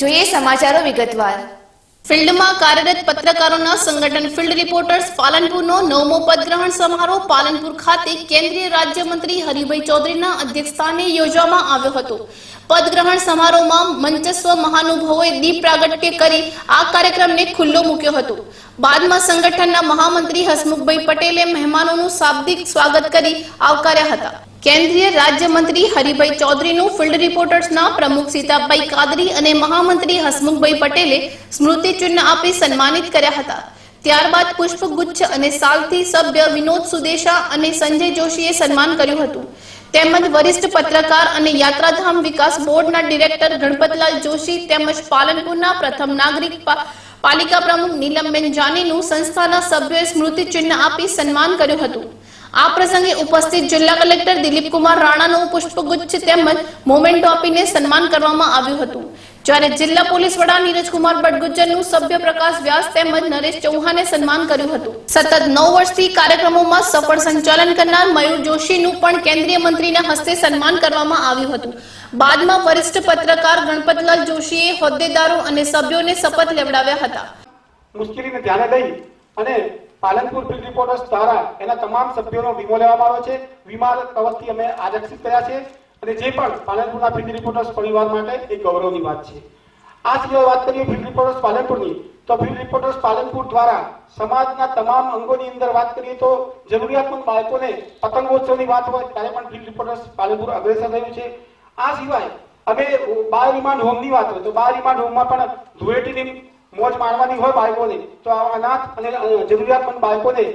જોઈએ સમાચારો વિગતવાર। ફિલ્ડમાં કાર્યરત પત્રકારોના સંગઠન ફિલ્ડ રિપોર્ટર્સ પાલનપુરનો 9મો પદગ્રહણ સમારોહ પાલનપુર ખાતે કેન્દ્રીય રાજ્યમંત્રી હરિભાઈ ચૌધરીના અધ્યક્ષસ્થાને યોજવામાં આવ્યો હતો। પદગ્રહણ સમારોહમાં મંચસ્વ મહાનુભાવોએ દીપ પ્રાગટ્ય કરી આ કાર્યક્રમને ખુલ્લો મૂક્યો હતો। બાદમાં સંગઠનના મહામંત્રી હસમુખભાઈ પટેલે મહેમાનોનું શાબ્દિક સ્વાગત કરી આવકાર્યા હતા। કેન્દ્રીય રાજ્યમંત્રી હરિભાઈ ચૌધરીનું ફિલ્ડ રિપોર્ટર્સના પ્રમુખ સીતાભાઈ કાદરી અને મહામંત્રી હસમુખભાઈ પટેલે સ્મૃતિ ચિહ્ન આપી સન્માનિત કર્યા હતા। ત્યારબાદ પુષ્પગુચ્છ અને સાલથી સભ્ય વિનોદ સુદેશા અને સંજય જોશીએ સન્માન કર્યું હતું। તેમજ વરિષ્ઠ પત્રકાર અને યાત્રાધામ વિકાસ બોર્ડના ડિરેક્ટર ગણપતલાલ જોશી તેમજ પાલનપુરના પ્રથમ નાગરિક પાલિકા પ્રમુખ નીલમબેન જાનીનું સંસ્થાના સભ્યોએ સ્મૃતિ ચિહ્ન આપી સન્માન કર્યું હતું। આ પ્રસંગે ઉપસ્થિત જિલ્લા કલેક્ટર દિલીપકુમાર રાણાનું પુષ્પગુચ્છ તેમજ મોમેન્ટો આપીને સન્માન કરવામાં આવ્યું હતું। જ્યારે જિલ્લા પોલીસ વડા નીરજકુમાર બટગુજરનું સભ્ય પ્રકાશ વ્યાસ તેમજ નરેશ ચૌહાણે સન્માન કર્યું હતું। સતત 9 વર્ષથી કાર્યક્રમોમાં સફળ સંચાલન કરનાર મયુર જોશીનું પણ કેન્દ્રીય મંત્રીના હસ્તે સન્માન કરવામાં આવ્યું હતું। બાદમાં વરિષ્ઠ પત્રકાર ગણપતલાલ જોશીએ હોદ્દેદારો અને સભ્યોને શપથ લેવડાવ્યા હતા। મુશ્કેલીને ધ્યાને લઈ અને પાલનપુર ફિલ્ડ રિપોર્ટર્સ દ્વારા એના તમામ સભ્યોનો વીમો લેવામાં આવ્યો છે। વીમા કવચથી અમે આરક્ષિત કર્યા છે અને જે પણ પાલનપુરના ફિલ્ડ રિપોર્ટર્સ પરિવાર માટે એક ગૌરવની વાત છે। આ સિવાય વાત કરીએ ફિલ્ડ રિપોર્ટર્સ પાલનપુરની, તો ફિલ્ડ રિપોર્ટર્સ પાલનપુર દ્વારા સમાજના તમામ અંગોની અંદર વાત કરીએ તો જરૂરિયાતમંદ બાળકોને પતંગોત્સવની વાત હોય ત્યારે પણ ફિલ્ડ રિપોર્ટર્સ પાલનપુર અગ્રેસર રહ્યું છે। આ સિવાય અમે બાળ રિમાન્ડ હોમની વાત હોય તો બાળ રિમાન્ડ હોમમાં પણ ધૂળેટીની મોજ માણવાની હોય બાળકોને તો અનાથ અને જરૂરિયાતમંદ બાળકોને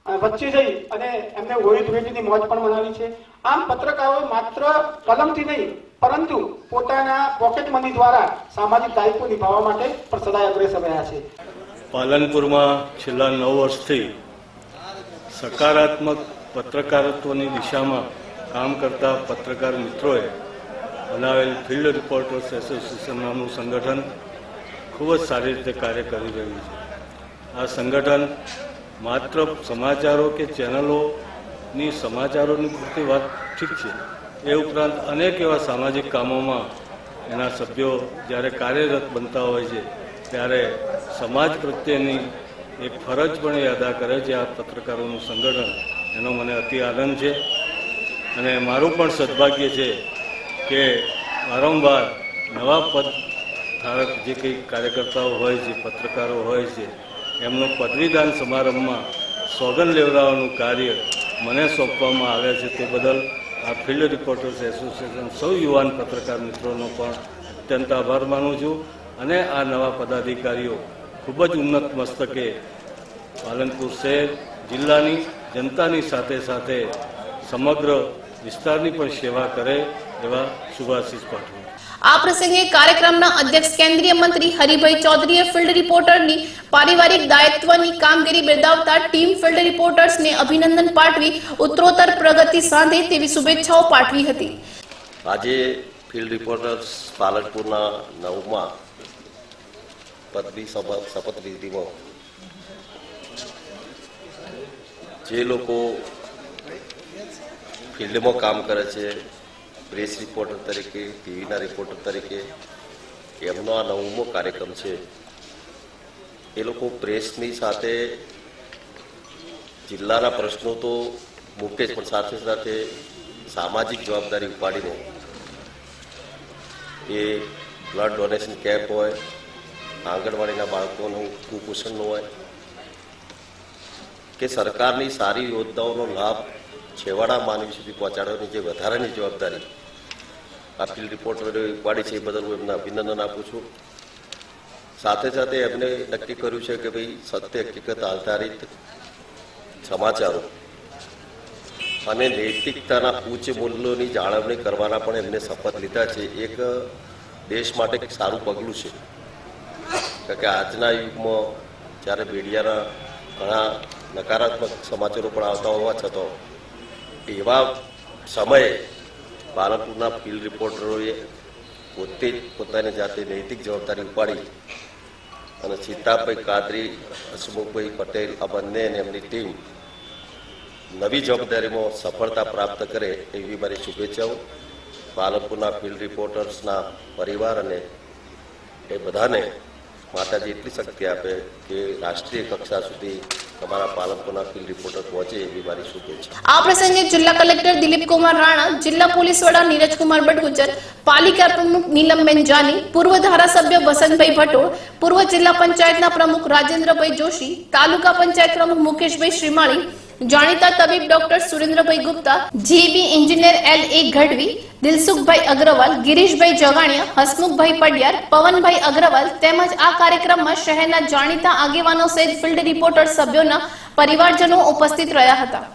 વચ્ચે જઈ અને એમને હોળી ધૂળેટીની મોજ પણ મનાવી છે। આમ પત્રકારો માત્ર કલમથી નહીં પરંતુ પોતાના પોકેટ મની દ્વારા સામાજિક દાયિત્વ નિભાવવા માટે પણ સદાય અગ્રેસર રહ્યા છે। પાલનપુરમાં છેલ્લા 9 વર્ષથી સકારાત્મક પત્રકારત્વની દિશામાં કામ કરતા પત્રકાર મિત્રોએ બનાવેલ ફિલ્ડ રિપોર્ટર્સ એસોસિએશન નામનું સંગઠન ખૂબ જ સારી રીતે કાર્ય કરી રહ્યું છે। આ સંગઠન માત્ર સમાચારો કે ચેનલોની સમાચારોની પૂરતી વાત ઠીક છે, એ ઉપરાંત અનેક એવા સામાજિક કામોમાં એના સભ્યો જ્યારે કાર્યરત બનતા હોય છે ત્યારે સમાજ પ્રત્યેની એક ફરજ પણ એ અદા કરે છે। આ પત્રકારોનું સંગઠન એનો મને અતિ આનંદ છે અને મારું પણ સદભાગ્ય છે કે વારંવાર નવા પદ ધારક જે કંઈ કાર્યકર્તાઓ હોય છે, પત્રકારો હોય છે, એમનું પદવીદાન સમારંભમાં સોગંદ લેવડાવવાનું કાર્ય મને સોંપવામાં આવે છે। તે બદલ આ ફિલ્ડ રિપોર્ટર્સ એસોસિએશન સૌ યુવાન પત્રકાર મિત્રોનો પણ અત્યંત આભાર માનું છું અને આ નવા પદાધિકારીઓ ખૂબ જ ઉન્નત મસ્તકે પાલનપુર શહેર જિલ્લાની જનતાની સાથે સાથે સમગ્ર વિસ્તારની પણ સેવા કરે એવા શુભાશીષ પાઠવું। આ પ્રસંગે કાર્યક્રમના અધ્યક્ષ કેન્દ્રીય મંત્રી હરિભાઈ ચૌધરીએ ફિલ્ડ રિપોર્ટરની પારિવારિક દાયિત્વની કામગીરી બિરદાવતા ટીમ ફિલ્ડ રિપોર્ટર્સને અભિનંદન પાઠવી ઉત્તરોત્તર પ્રગતિ સાંધે તેવી શુભેચ્છાઓ પાઠવી હતી। આજે ફિલ્ડ રિપોર્ટર્સ પાલનપુરના 9મા પદવી શપથવિધિમાં જે લોકો ફિલ્ડમાં કામ કરે છે, પ્રેસ રિપોર્ટર તરીકે, ટીવીના રિપોર્ટર તરીકે, એમનો આ 9મો કાર્યક્રમ છે। એ લોકો પ્રેસની સાથે જિલ્લાના પ્રશ્નો તો મૂકે જ પણ સાથે સાથે સામાજિક જવાબદારી ઉપાડીને એ બ્લડ ડોનેશન કેમ્પ હોય, આંગણવાડીના બાળકોનું કુપોષણનો હોય કે સરકારની સારી યોજનાઓનો લાભ છેવાડા માનવી સુધી પહોંચાડવાની જે વધારાની જવાબદારી આ ફિલ્ડ રિપોર્ટરોએ ઉપાડી છે એ બદલ હું એમને અભિનંદન આપું છું। સાથે સાથે એમને નક્કી કર્યું છે કે ભાઈ સત્ય હકીકત આધારિત સમાચારો અને નૈતિકતાના ઉચ્ચ મૂલ્યોની જાળવણી કરવાના પણ એમને શપથ લીધા છે। એક દેશ માટે એક સારું પગલું છે કારણ કે આજના યુગમાં જ્યારે મીડિયાના ઘણા નકારાત્મક સમાચારો પણ આવતા હોવા છતાં એવા સમયે પાલનપુરના ફિલ્ડ રિપોર્ટરોએ પોતે જ પોતાની જાતે નૈતિક જવાબદારી ઉપાડી અને સીતાભાઈ કાદરી, હસમુખભાઈ પટેલ આ બંને અને એમની ટીમ નવી જવાબદારીમાં સફળતા પ્રાપ્ત કરે એવી મારી શુભેચ્છાઓ। પાલનપુરના ફિલ્ડ રિપોર્ટર્સના પરિવાર અને એ બધાને માતાજી એટલી શક્તિ આપે કે રાષ્ટ્રીય કક્ષા સુધી તમારા પાલનપુરના ફિલ્ડ રિપોર્ટર પહોંચે એવી મારી શુભેચ્છા. આ પ્રસંગે જિલ્લા કલેક્ટર દિલીપ કુમાર રાણા, જિલ્લા પોલીસ વડા નીરજ કુમાર બટગુજર, પાલિકા પ્રમુખ નીલમબેન જાની, પૂર્વ ધારાસભ્ય વસંતભાઈ ભટોળ, પૂર્વ જિલ્લા પંચાયતના પ્રમુખ રાજેન્દ્રભાઈ જોશી, તાલુકા પંચાયત પ્રમુખ મુકેશભાઈ શ્રીમાળી, જાણીતા તબીબ doctor Surendrabhai Gupta, GB engineer LA Gadhvi, Dilsukhbhai Agrawal, Girishbhai Jaganiya, Hasmukhbhai Padiyar, Pavanbhai Agrawal તેમજ આ કાર્યક્રમમાં શહેરના જાણીતા આગેવાનો સહિત ફિલ્ડ રિપોર્ટર સભ્યોના પરિવારજનો ઉપસ્થિત રહ્યા હતા.